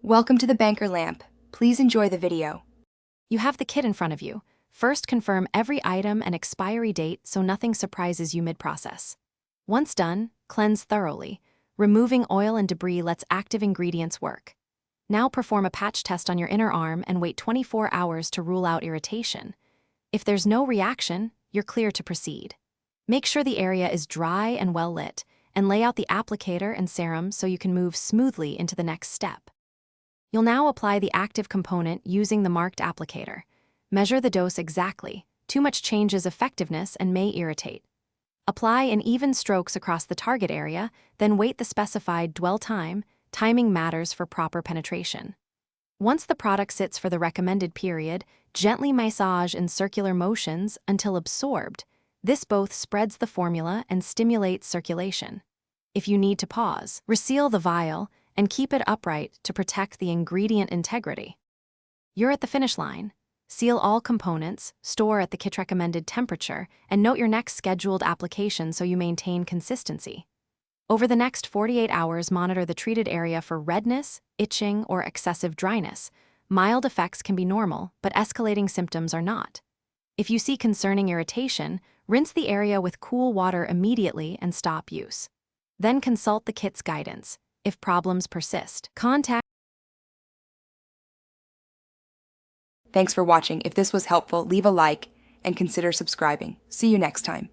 Welcome to the Banker Lamp. Please enjoy the video. You have the kit in front of you. First, confirm every item and expiry date so nothing surprises you mid-process. Once done, cleanse thoroughly. Removing oil and debris lets active ingredients work. Now perform a patch test on your inner arm and wait 24 hours to rule out irritation. If there's no reaction, you're clear to proceed. Make sure the area is dry and well lit, and lay out the applicator and serum so you can move smoothly into the next step. You'll now apply the active component using the marked applicator. Measure the dose exactly. Too much changes effectiveness and may irritate. Apply in even strokes across the target area, then wait the specified dwell time. Timing matters for proper penetration. Once the product sits for the recommended period, gently massage in circular motions until absorbed. This both spreads the formula and stimulates circulation. If you need to pause, reseal the vial and keep it upright to protect the ingredient integrity. You're at the finish line. Seal all components, store at the kit recommended temperature, and note your next scheduled application so you maintain consistency. Over the next 48 hours, monitor the treated area for redness, itching, or excessive dryness. Mild effects can be normal, but escalating symptoms are not. If you see concerning irritation, rinse the area with cool water immediately and stop use. Then consult the kit's guidance. If problems persist, contact. Thanks for watching. If this was helpful, leave a like and consider subscribing. See you next time.